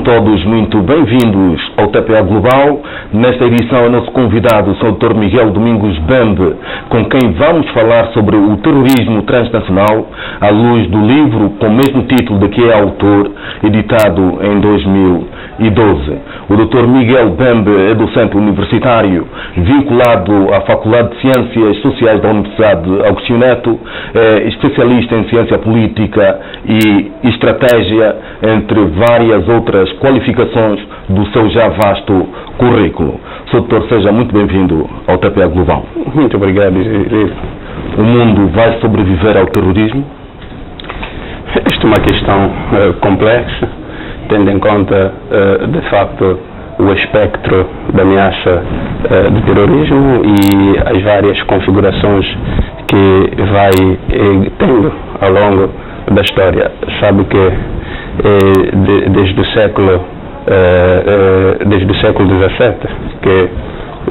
todos muito bem-vindos ao TPA Global. Nesta edição, o nosso convidado, o Sr. Dr. Miguel Domingos Bembe, com quem vamos falar sobre o terrorismo transnacional, à luz do livro com o mesmo título de que é autor, editado em 2012. O Dr. Miguel Bembe é docente universitário, vinculado à Faculdade de Ciências Sociais da Universidade Agostinho Neto, é especialista em ciência política e estratégia, entre várias outras qualificações do seu já vasto currículo. Sr. Doutor, seja muito bem-vindo ao TPA Global. Muito obrigado. O mundo vai sobreviver ao terrorismo? Esta é uma questão complexa, tendo em conta, de facto, o espectro da ameaça do terrorismo e as várias configurações que vai tendo ao longo da história. Sabe que desde o século XVII que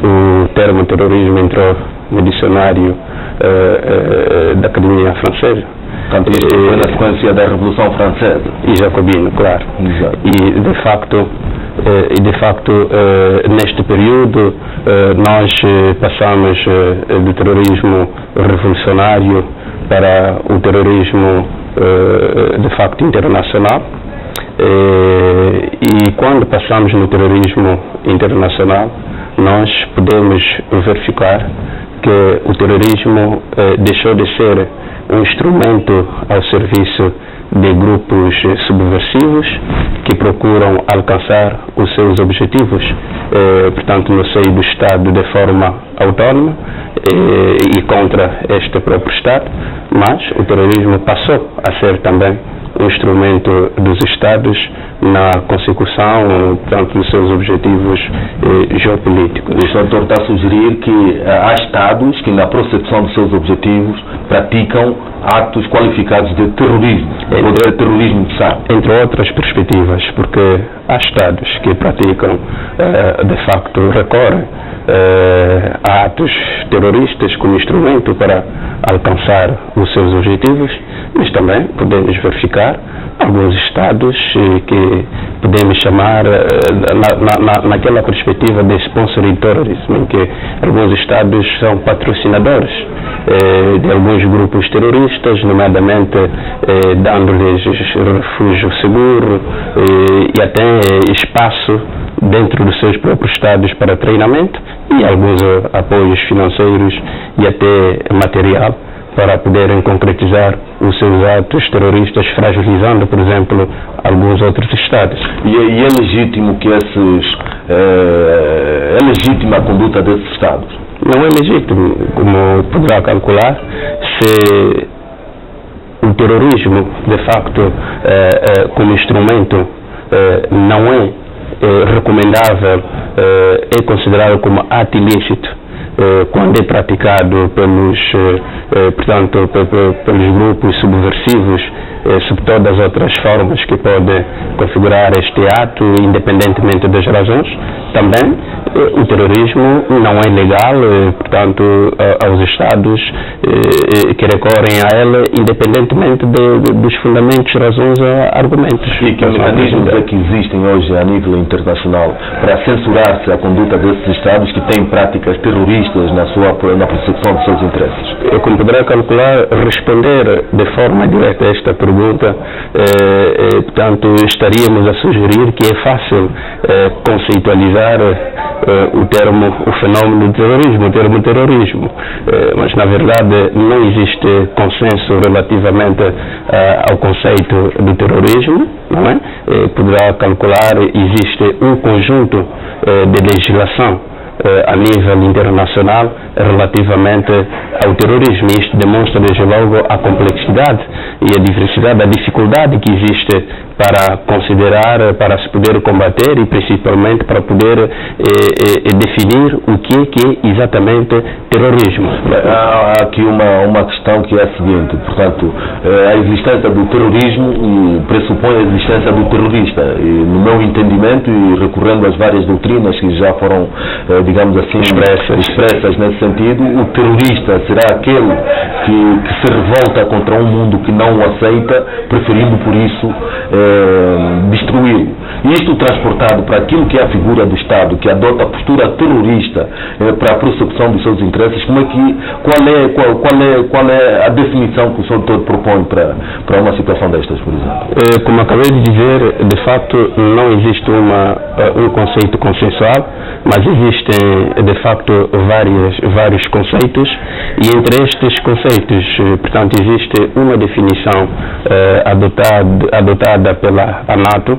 o termo terrorismo entrou no dicionário da Academia Francesa. Portanto, isto foi na sequência da Revolução Francesa. E jacobino, claro. Exato. E de facto, neste período, nós passamos do terrorismo revolucionário para o terrorismo, de facto, internacional. E quando passamos no terrorismo internacional, nós podemos verificar que o terrorismo deixou de ser um instrumento ao serviço de grupos subversivos que procuram alcançar os seus objetivos, portanto, no seio do Estado de forma autónoma e contra este próprio Estado, mas o terrorismo passou a ser também um instrumento dos Estados na consecução, portanto, dos seus objetivos geopolíticos. O Sr. Doutor está a sugerir que há Estados que, na prossecução dos seus objetivos, praticam atos qualificados de terrorismo, ou de terrorismo de Estado. Entre outras perspectivas, porque há Estados que praticam, de facto, recorrem a atos terroristas como instrumento para alcançar os seus objetivos, mas também podemos verificar alguns Estados que podemos chamar naquela perspectiva de sponsoring terrorism, em que alguns Estados são patrocinadores de alguns grupos terroristas, nomeadamente dando-lhes refúgio seguro e até espaço dentro dos seus próprios Estados para treinamento e alguns apoios financeiros e até material para poderem concretizar os seus atos terroristas, fragilizando, por exemplo, alguns outros Estados. E é legítimo que é legítima a conduta desses Estados? Não é legítimo, como poderá calcular, se o terrorismo, de facto, como instrumento, não é recomendável, é considerado como ato ilícito quando é praticado pelos grupos subversivos, sob todas as outras formas que podem configurar este ato, independentemente das razões. Também o terrorismo não é legal, portanto, aos Estados que recorrem a ele, independentemente dos fundamentos, razões ou argumentos. E que mecanismos é que existem hoje a nível internacional para censurar-se a conduta desses Estados que têm práticas terroristas na persecução dos seus interesses? Como poderá calcular, responder de forma direta a esta pergunta, portanto, estaríamos a sugerir que é fácil conceitualizar o fenómeno do terrorismo, o termo terrorismo, mas na verdade não existe consenso relativamente ao conceito do terrorismo, não é? Poderá calcular, existe um conjunto de legislação a nível internacional relativamente ao terrorismo. Isto demonstra desde logo a complexidade e a diversidade, a dificuldade que existe para considerar, para se poder combater e principalmente para poder definir o que é exatamente terrorismo. Há aqui uma questão que é a seguinte, portanto, a existência do terrorismo pressupõe a existência do terrorista, e no meu entendimento, e recorrendo às várias doutrinas que já foram digamos assim, expressas nesse sentido, o terrorista será aquele que se revolta contra um mundo que não o aceita, preferindo por isso destruí-lo. Isto transportado para aquilo que é a figura do Estado, que adota a postura terrorista para a prossecução dos seus interesses, qual é a definição que o senhor todo propõe para uma situação destas, por exemplo? Como acabei de dizer, de facto não existe um conceito consensual, mas existem de facto vários conceitos, e entre estes conceitos, portanto, existe uma definição adotada pela NATO,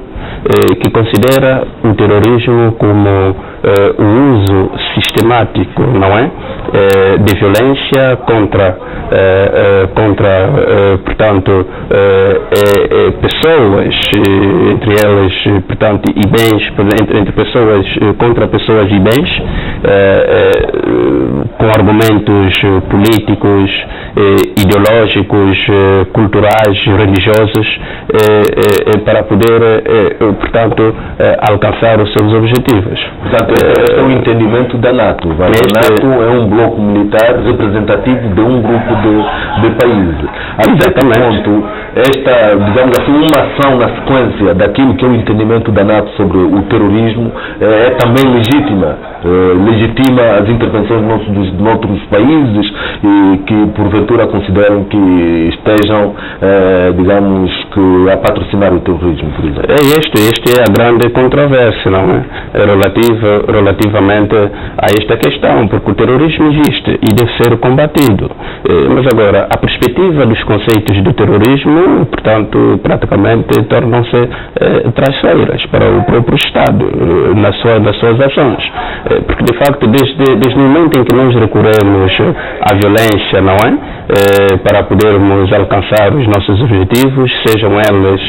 que considera o terrorismo como o uso sistemático, não é, de violência contra portanto, pessoas, entre elas, portanto, e bens, entre pessoas, contra pessoas e bens, com argumentos políticos, ideológicos, culturais, religiosos, para poder, portanto, alcançar os seus objetivos. Portanto, este é o entendimento da NATO. A NATO é um bloco militar representativo de um grupo de países. Até que ponto esta, digamos assim, uma ação na sequência daquilo que é o entendimento da NATO sobre o terrorismo é também legitima as intervenções de outros países e que porventura consideram que estejam, digamos, que a patrocinar o terrorismo, por exemplo. Este é a grande controvérsia, não é? Relativamente a esta questão, porque o terrorismo existe e deve ser combatido. Mas agora, a perspectiva dos conceitos do terrorismo, portanto, praticamente tornam-se traiçoeiras para o próprio Estado nas suas ações. Porque, de facto, desde o momento em que nós recorremos à violência, não é? Para podermos alcançar os nossos objetivos, sejam eles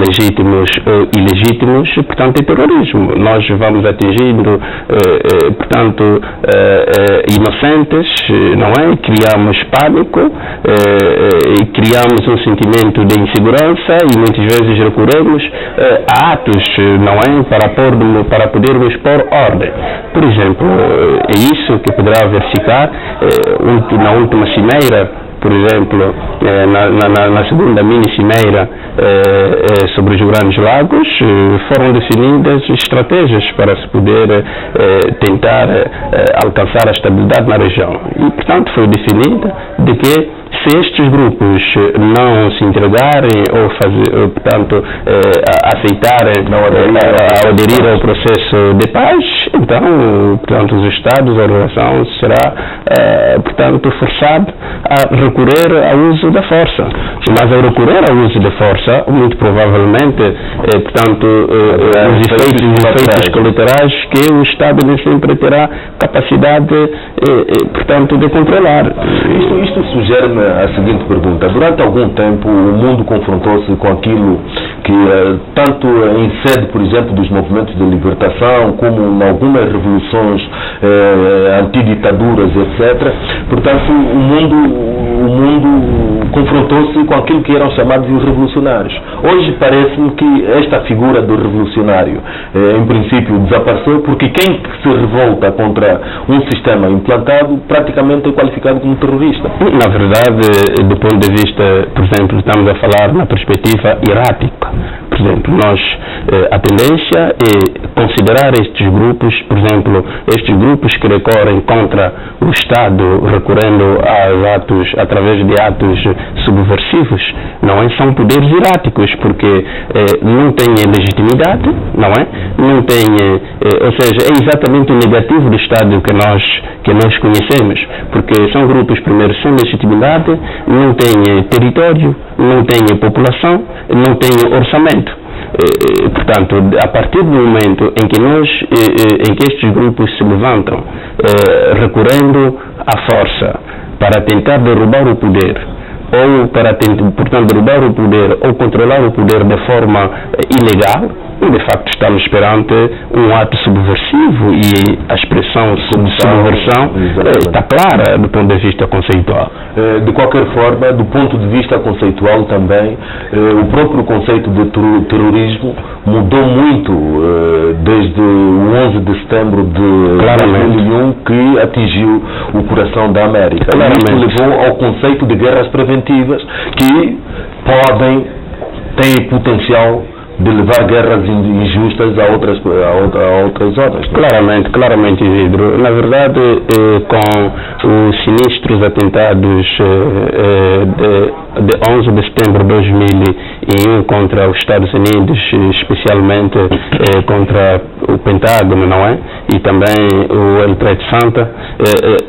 legítimos ou ilegítimos, portanto, é terrorismo. Nós vamos atingindo, portanto, inocentes, não é? Criamos pânico, criamos um sentimento de insegurança e muitas vezes recorremos a atos, não é? Para podermos pôr ordem. Por exemplo, é isso que poderá verificar na última cimeira, por exemplo, na segunda mini-cimeira sobre os Grandes Lagos, foram definidas estratégias para se poder tentar alcançar a estabilidade na região. E, portanto, foi definida de que se estes grupos não se entregarem ou portanto, aceitarem aderir ao processo de paz, então, portanto, os Estados, a relação será, portanto, forçado a recorrer ao uso da força. Mas ao recorrer ao uso da força, muito provavelmente, portanto, os efeitos colaterais que o Estado nem sempre terá capacidade, portanto, de controlar. Isto sugere-me a seguinte pergunta. Durante algum tempo o mundo confrontou-se com aquilo que, tanto em sede, por exemplo, dos movimentos de libertação, como em algumas revoluções antiditaduras, etc. Portanto, o mundo confrontou-se com aquilo que eram chamados de revolucionários. Hoje parece-me que esta figura do revolucionário, em princípio, desapareceu, porque quem se revolta contra um sistema implantado praticamente é qualificado como terrorista. Na verdade, do ponto de vista, por exemplo, estamos a falar na perspectiva hierática. Por exemplo, a tendência é considerar estes grupos, por exemplo, estes grupos que recorrem contra o Estado, recorrendo a atos, através de atos subversivos, não é? São poderes hieráticos, porque não têm legitimidade, não é? Não têm, ou seja, é exatamente o negativo do Estado que nós conhecemos, porque são grupos, primeiro, sem legitimidade, não têm território, não têm população, não têm orçamento. Portanto, a partir do momento em que estes grupos se levantam, recorrendo à força para tentar derrubar o poder, ou para, portanto, derrubar o poder ou controlar o poder de forma ilegal, de facto estamos perante um ato subversivo e a expressão subversão está clara do ponto de vista conceitual. De qualquer forma, do ponto de vista conceitual também, o próprio conceito de terrorismo mudou muito desde o 11 de setembro de 2001, que atingiu o coração da América. Isto levou ao conceito de guerras preventivas, que têm potencial de levar guerras injustas a outras zonas. Claramente, Isidro. Na verdade, com os sinistros atentados de 11 de setembro de 2001 contra os Estados Unidos, especialmente contra o Pentágono, não é? E também o World Trade Center,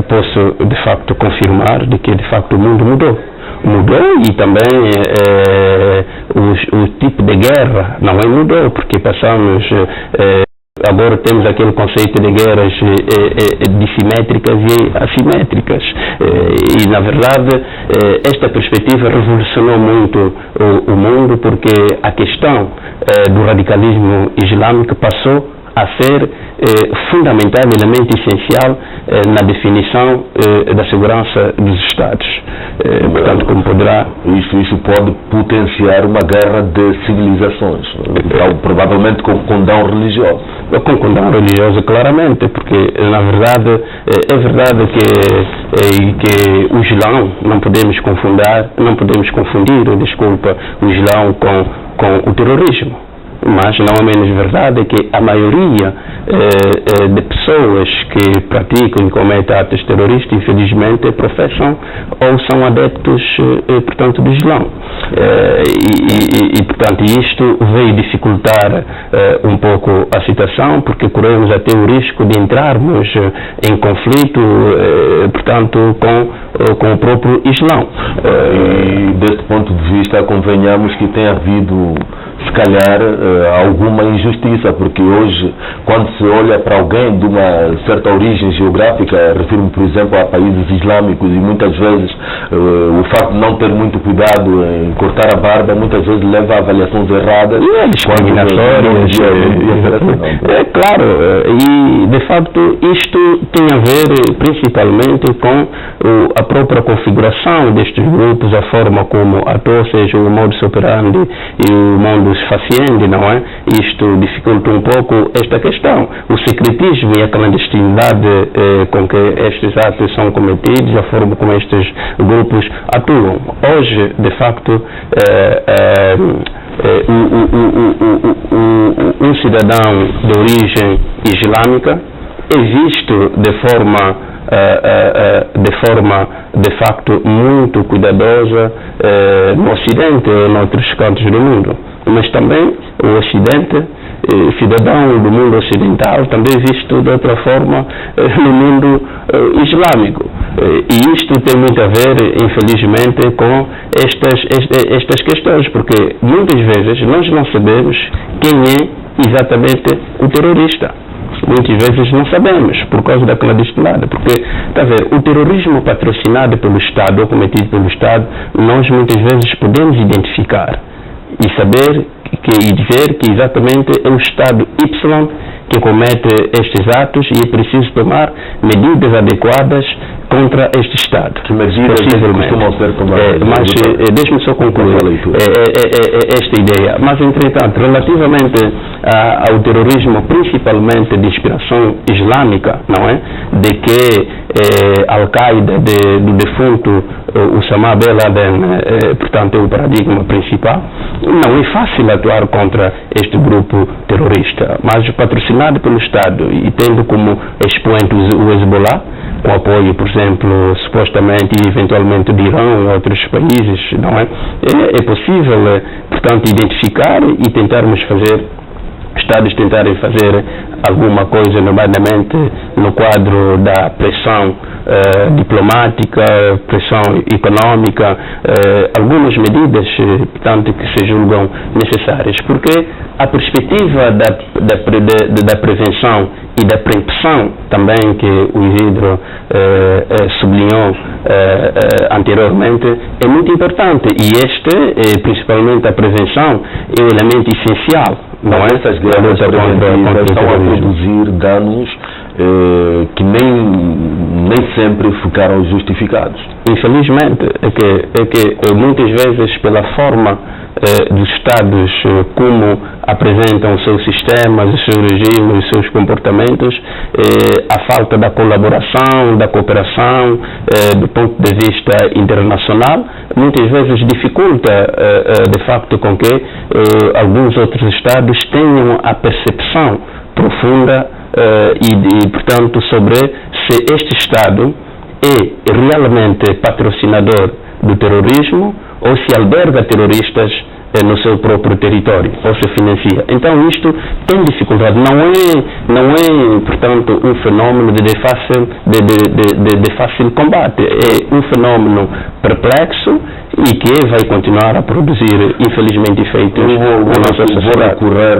posso de facto confirmar de que de facto o mundo mudou e também o tipo de guerra não mudou, porque passamos, agora temos aquele conceito de guerras dissimétricas e assimétricas, e na verdade esta perspectiva revolucionou muito o mundo, porque a questão do radicalismo islâmico passou a ser fundamental, elemento essencial na definição da segurança dos Estados. Portanto, como poderá... Isso pode potenciar uma guerra de civilizações, então, provavelmente com condão religioso. Com condão religioso, claramente, porque na verdade é verdade que o Islão não podemos confundir, o Islão com o terrorismo. Mas não é menos verdade que a maioria de pessoas que praticam e cometem atos terroristas, infelizmente, professam ou são adeptos, portanto, do Islão. Portanto, isto veio dificultar um pouco a situação, porque corremos até o risco de entrarmos em conflito, portanto, com o próprio Islão. E deste ponto de vista, convenhamos que tem havido, se calhar, alguma injustiça, porque hoje, quando se olha para alguém de uma certa origem geográfica, refiro-me, por exemplo, a países islâmicos, e muitas vezes o facto de não ter muito cuidado em cortar a barba, muitas vezes leva a avaliações erradas. E discriminatórias. Claro, e de facto isto tem a ver principalmente com a própria configuração destes grupos, a forma como atuam, ou seja, o modus operandi e o modus faciendi, não é? Isto dificulta um pouco esta questão. O secretismo e a clandestinidade com que estes atos são cometidos, a forma como estes grupos atuam. Hoje, de facto, um cidadão de origem islâmica é visto de forma de facto muito cuidadosa no Ocidente ou em outros cantos do mundo, mas também o Ocidente, cidadão do mundo ocidental, também visto de outra forma no mundo islâmico, e isto tem muito a ver, infelizmente, com estas questões, porque muitas vezes nós não sabemos quem é exatamente o terrorista. Muitas vezes não sabemos, por causa da clandestinidade, porque, está a ver, o terrorismo patrocinado pelo Estado ou cometido pelo Estado, nós muitas vezes podemos identificar e saber e dizer que exatamente é o Estado Y que comete estes atos, e é preciso tomar medidas adequadas contra este Estado. Que medidas costumam ser tomadas? Mas deixe-me só concluir esta ideia. Mas, entretanto, relativamente ao terrorismo, principalmente de inspiração islâmica, não é? De que Al-Qaeda, do defunto Osama Bin Laden, portanto, é o paradigma principal, não é fácil atuar contra este grupo terrorista, mas patrocinado pelo Estado e tendo como expoente o Hezbollah, com apoio, por exemplo, supostamente e eventualmente de Irão e outros países, não é? É possível, portanto, identificar e tentarmos fazer, Estados tentarem fazer alguma coisa, nomeadamente no quadro da pressão diplomática, pressão econômica, algumas medidas, portanto, que se julgam necessárias, porque a perspectiva da prevenção e da prevenção também, que o Isidro sublinhou anteriormente, é muito importante, e principalmente a prevenção, é um elemento essencial. Não é? Essas guerras preventivas estão a produzir danos que nem sempre ficaram justificados. Infelizmente, é que muitas vezes, pela forma dos Estados como apresentam os seus sistemas, os seus regimes, os seus comportamentos, a falta da colaboração, da cooperação, do ponto de vista internacional, muitas vezes dificulta, de facto, com que alguns outros Estados tenham a percepção profunda e, portanto, sobre se este Estado é realmente patrocinador do terrorismo ou se alberga terroristas no seu próprio território, ou se financia. Então isto tem dificuldade, não é portanto, um fenômeno de fácil combate, é um fenômeno perplexo e que vai continuar a produzir, infelizmente, efeitos na nossa sociedade. Vou recorrer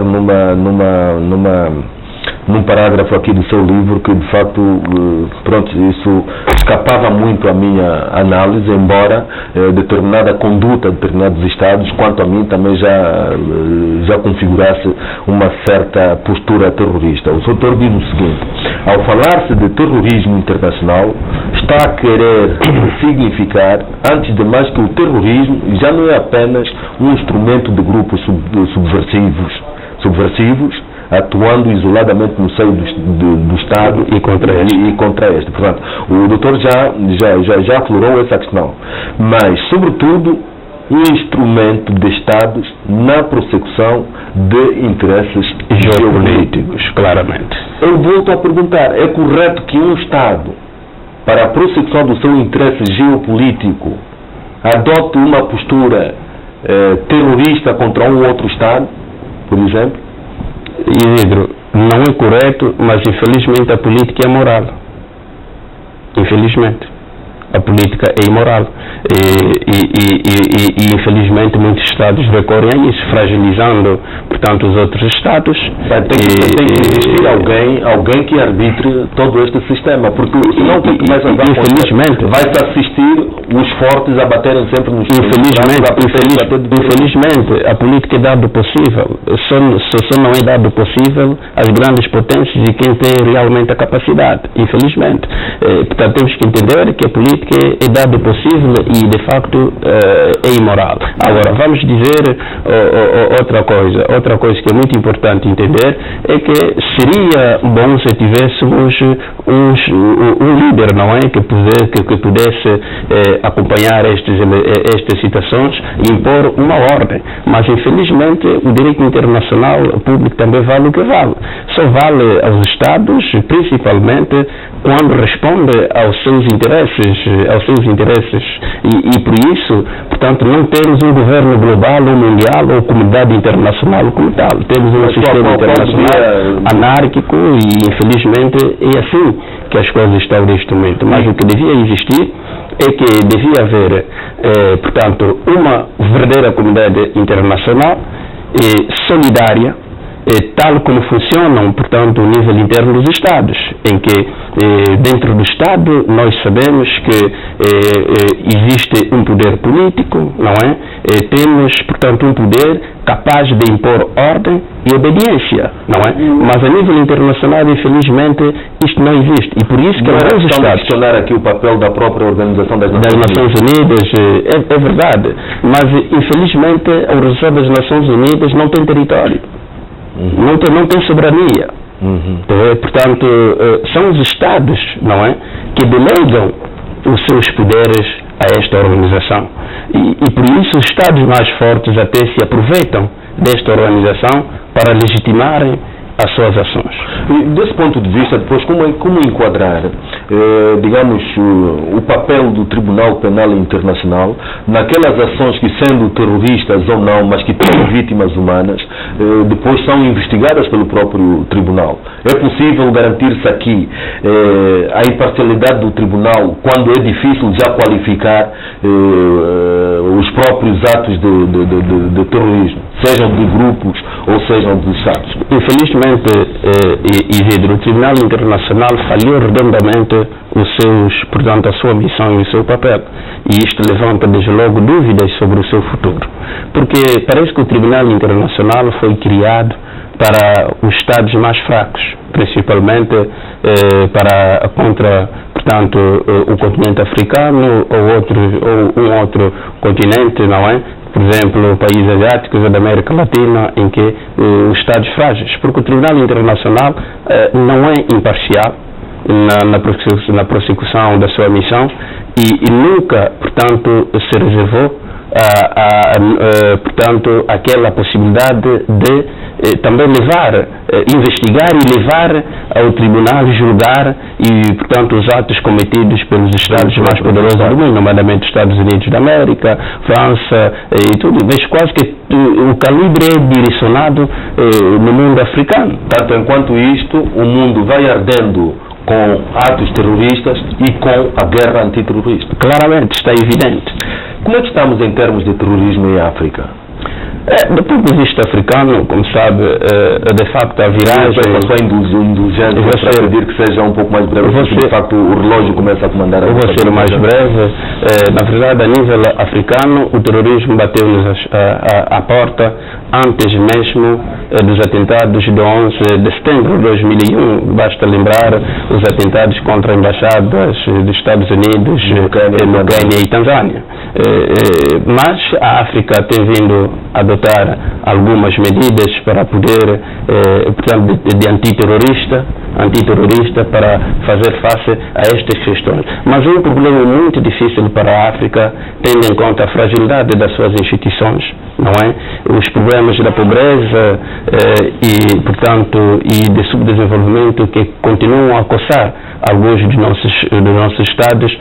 num parágrafo aqui do seu livro que, de facto, isso escapava muito à minha análise, embora determinada conduta de determinados Estados, quanto a mim, também já configurasse uma certa postura terrorista. O autor diz o seguinte: ao falar-se de terrorismo internacional, está a querer significar, antes de mais, que o terrorismo já não é apenas um instrumento de grupos subversivos, atuando isoladamente no seio do Estado e contra este. Portanto, o doutor já aflorou essa questão. Mas, sobretudo, um instrumento de Estados na prossecução de interesses geopolíticos. Claramente. Eu volto a perguntar, é correto que um Estado, para a prossecução do seu interesse geopolítico, adote uma postura terrorista contra um outro Estado, por exemplo? Isidro, não é correto, mas infelizmente a política é moral. Infelizmente. A política é imoral. E infelizmente muitos Estados recorrem a isso, fragilizando, portanto, os outros Estados. Tem que existir alguém que arbitre todo este sistema, porque senão infelizmente vai-se assistir os fortes a baterem sempre nos infelizmente, a política é dado possível. Só não é dado possível às grandes potências e quem tem realmente a capacidade. Infelizmente. Portanto, temos que entender que a política é dado possível e, de facto, é imoral. Agora, vamos dizer outra coisa que é muito importante entender, é que seria bom se tivéssemos um líder, não é? Que pudesse acompanhar estas situações e impor uma ordem. Mas, infelizmente, o direito internacional público também vale o que vale. Só vale aos Estados, principalmente, quando responde aos seus interesses e por isso, portanto, não temos um governo global ou mundial ou comunidade internacional como tal. Temos um sistema internacional anárquico e, infelizmente, é assim que as coisas estão neste momento. Mas o que devia existir é que devia haver, portanto, uma verdadeira comunidade internacional solidária, tal como funcionam, portanto, o nível interno dos Estados, em que dentro do Estado nós sabemos que existe um poder político, não é? Temos, portanto, um poder capaz de impor ordem e obediência, não é? Mas a nível internacional, infelizmente, isto não existe. E por isso que alguns Estados... questionar aqui o papel da própria Organização das Nações Unidas, é verdade, mas infelizmente a Organização das Nações Unidas não tem território. Não tem soberania. Portanto, são os Estados, não é, que delegam os seus poderes a esta organização. E por isso os Estados mais fortes até se aproveitam desta organização para legitimarem as suas ações. E desse ponto de vista, depois, como enquadrar digamos, o papel do Tribunal Penal Internacional naquelas ações que, sendo terroristas ou não, mas que têm vítimas humanas, depois são investigadas pelo próprio Tribunal. É possível garantir-se aqui a imparcialidade do Tribunal quando é difícil já qualificar os próprios atos de terrorismo, sejam de grupos ou sejam de Estados? Infelizmente, Isidro, o Tribunal Internacional falhou redondamente portanto, a sua missão e o seu papel. E isto levanta desde logo dúvidas sobre o seu futuro. Porque parece que o Tribunal Internacional foi criado para os Estados mais fracos, principalmente contra, portanto, o continente africano ou um outro continente, não é? Por exemplo, países asiáticos ou da América Latina, em que os Estados frágeis, porque o Tribunal Internacional não é imparcial na prossecução da sua missão e nunca, portanto, se reservou portanto, aquela possibilidade de também investigar e levar ao tribunal julgar e, portanto, os atos cometidos pelos Estados mais poderosos do mundo, nomeadamente Estados Unidos da América, França e tudo. Vejo quase que o calibre é direcionado no mundo africano. Tanto enquanto isto, o mundo vai ardendo com atos terroristas e com a guerra antiterrorista. Claramente, está evidente. Como é que estamos em termos de terrorismo em África? Do ponto de vista africano, como sabe, de facto a viragem... Só indulgente, vou pedir que seja um pouco mais breve, porque de facto o relógio começa a comandar a... Eu vou ser mais breve. Na verdade, a nível africano, o terrorismo bateu-nos à porta antes mesmo dos atentados de 11 de setembro de 2001. Basta lembrar os atentados contra embaixadas dos Estados Unidos no Quênia e Tanzânia. Mas a África tem vindo a adotar algumas medidas para poder, portanto, de antiterrorista para fazer face a estas questões. Mas é um problema muito difícil para a África, tendo em conta a fragilidade das suas instituições, não é? Os problemas da pobreza e, portanto, e de subdesenvolvimento que continuam a acossar alguns dos nossos estados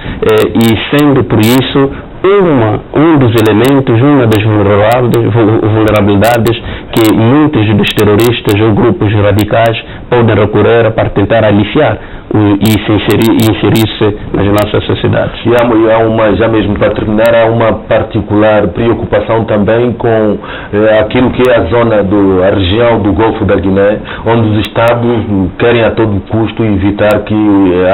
e sendo por isso um dos elementos, uma das vulnerabilidades que muitos dos terroristas ou grupos radicais podem recorrer para tentar aliciar e inserir-se nas nossas sociedades. E há já mesmo para terminar, há uma particular preocupação também com aquilo que é a região do Golfo da Guiné, onde os Estados querem a todo custo evitar que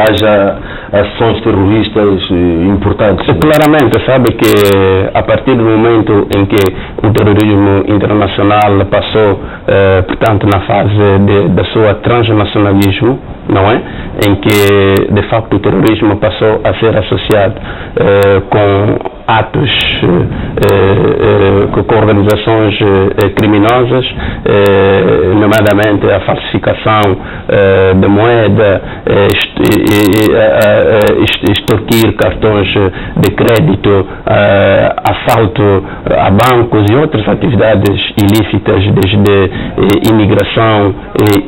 haja ações terroristas importantes. Claramente, sabe que a partir do momento em que o terrorismo internacional passou, portanto, na fase da sua transnacionalismo, não é? Em que, de facto, o terrorismo passou a ser associado com atos, com organizações criminosas, nomeadamente a falsificação de moeda, extorquir cartões de crédito, assalto a bancos e outras atividades ilícitas, desde imigração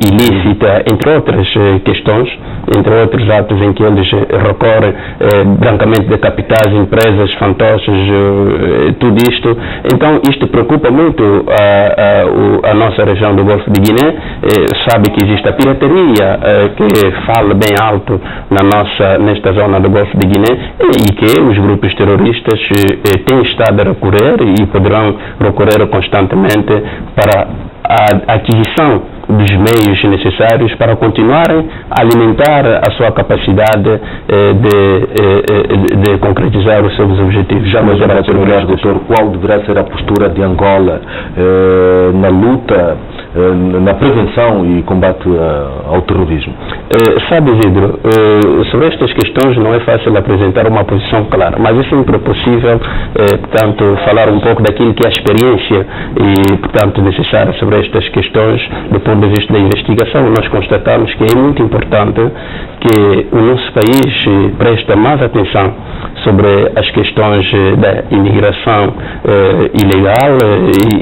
ilícita, entre outras questões, entre outros atos em que eles recorrem, branqueamento de capitais, empresas fantoches, tudo isto. Então isto preocupa muito a nossa região do Golfo de Guiné. Sabe que existe a pirataria que fala bem alto nesta zona do Golfo de Guiné e que os grupos terroristas têm estado a recorrer e poderão recorrer constantemente para a aquisição dos meios necessários para continuarem a alimentar a sua capacidade de concretizar os seus objetivos. Já mas para terminar, doutor, qual deverá ser a postura de Angola na luta, na prevenção e combate ao terrorismo? Sabe, Isidro, sobre estas questões não é fácil apresentar uma posição clara, mas é sempre possível, portanto, falar um pouco daquilo que é a experiência e, portanto, necessária sobre estas questões do ponto de vista da investigação. Nós constatamos que é muito importante que o nosso país preste mais atenção sobre as questões da imigração ilegal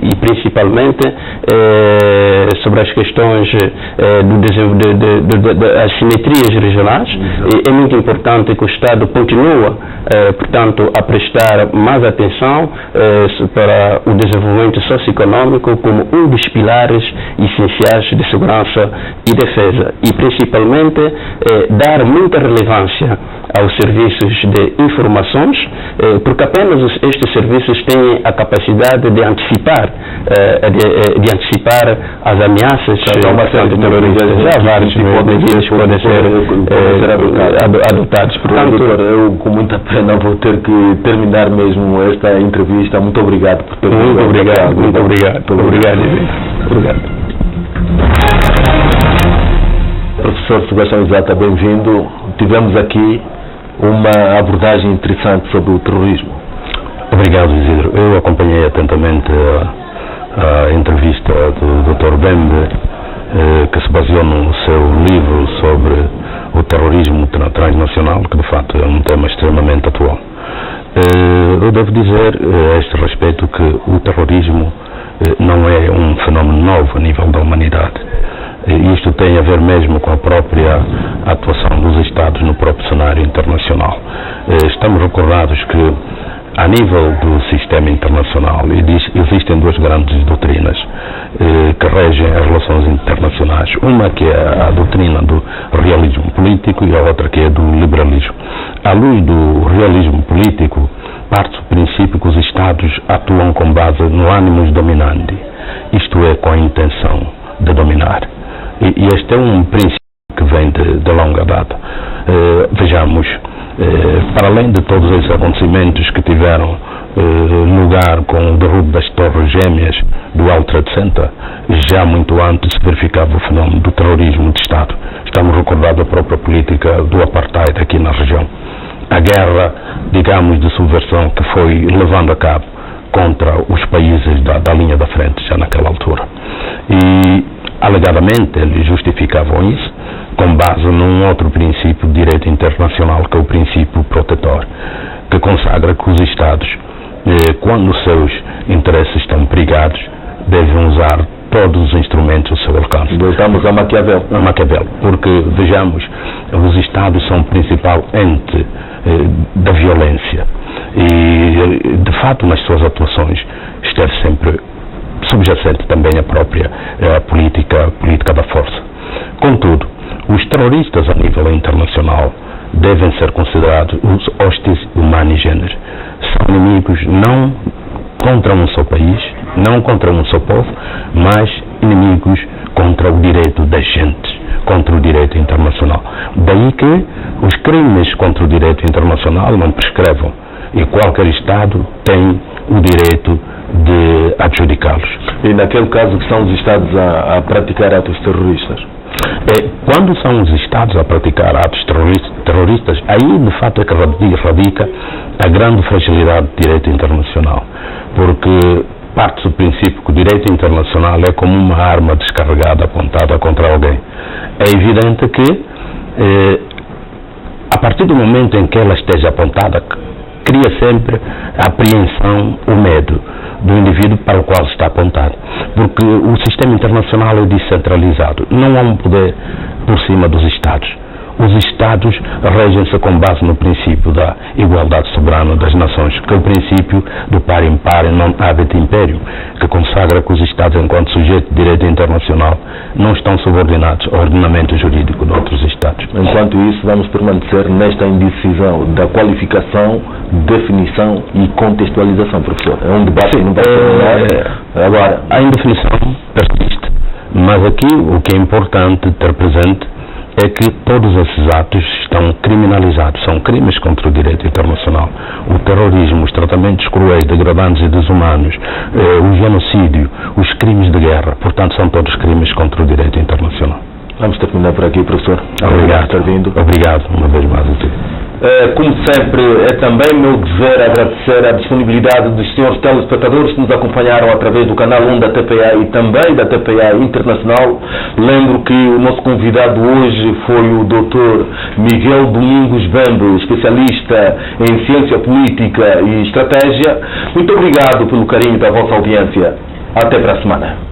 e principalmente sobre as questões das simetrias regionais. É muito importante que o Estado continue, portanto, a prestar mais atenção para o desenvolvimento socioeconômico como um dos pilares essenciais de segurança e defesa, e principalmente dar muita relevância aos serviços de informações, porque apenas estes serviços têm a capacidade de antecipar as ameaças terroristas. Já vários medidas podem ser adotados. Portanto, doutor, eu com muita pena vou ter que terminar mesmo esta entrevista. Muito obrigado por ter vindo. Muito obrigado. Professor Sebastião Exata, bem-vindo. Tivemos aqui uma abordagem interessante sobre o terrorismo. Obrigado, Isidro. Eu acompanhei atentamente a entrevista do Dr. Bembe, que se baseou no seu livro sobre o terrorismo transnacional, que de facto é um tema extremamente atual. Eu devo dizer a este respeito que o terrorismo não é um fenómeno novo a nível da humanidade. Isto tem a ver mesmo com a própria atuação dos Estados no próprio cenário internacional. Estamos recordados que, a nível do sistema internacional, existem duas grandes doutrinas que regem as relações internacionais. Uma que é a doutrina do realismo político e a outra que é do liberalismo. À luz do realismo político, parte do princípio que os Estados atuam com base no ânimos dominandi, isto é, com a intenção de dominar. E este é um princípio que vem de longa data. Vejamos, para além de todos esses acontecimentos que tiveram lugar com o derrubo das Torres Gêmeas do World Trade Center, já muito antes se verificava o fenómeno do terrorismo de Estado. Estamos recordados da própria política do apartheid aqui na região. A guerra, digamos, de subversão que foi levando a cabo contra os países da linha da frente já naquela altura. E, alegadamente, eles justificavam isso com base num outro princípio de direito internacional, que é o princípio protetor, que consagra que os Estados, quando os seus interesses estão perigados, devem usar todos os instrumentos ao seu alcance. Voltamos a Maquiavel. Porque, vejamos, os Estados são o principal ente da violência e, de fato, nas suas atuações esteve sempre subjacente também a própria política da força. Contudo, os terroristas a nível internacional devem ser considerados os hostis humani generis. São inimigos não contra um só país, não contra um só povo, mas inimigos contra o direito das gentes, contra o direito internacional. Daí que os crimes contra o direito internacional não prescrevam e qualquer Estado tem o direito de adjudicá-los. E naquele caso que são os Estados a praticar atos terroristas? Quando são os Estados a praticar atos terroristas, aí de fato é que radica a grande fragilidade do direito internacional, porque parte do princípio que o direito internacional é como uma arma descarregada, apontada contra alguém. É evidente que a partir do momento em que ela esteja apontada, cria sempre a apreensão, o medo do indivíduo para o qual está apontado, porque o sistema internacional é descentralizado, não há um poder por cima dos Estados. Os Estados regem-se com base no princípio da igualdade soberana das nações, que é o princípio do par impar non habet imperium, que consagra que os Estados, enquanto sujeito de direito internacional, não estão subordinados ao ordenamento jurídico de outros Estados. Enquanto isso, vamos permanecer nesta indecisão da qualificação, definição e contextualização, professor. É um debate que não vai terminar. Agora, a indefinição persiste, mas aqui o que é importante ter presente é que todos esses atos estão criminalizados, são crimes contra o direito internacional. O terrorismo, os tratamentos cruéis, degradantes e desumanos, o genocídio, os crimes de guerra, portanto são todos crimes contra o direito internacional. Vamos terminar por aqui, professor. Obrigado por ter vindo. Obrigado uma vez mais a ti. Como sempre, é também meu dever agradecer a disponibilidade dos senhores telespectadores que nos acompanharam através do canal 1 da TPA e também da TPA Internacional. Lembro que o nosso convidado hoje foi o Dr. Miguel Domingos Bembe, especialista em ciência política e estratégia. Muito obrigado pelo carinho da vossa audiência. Até para a semana.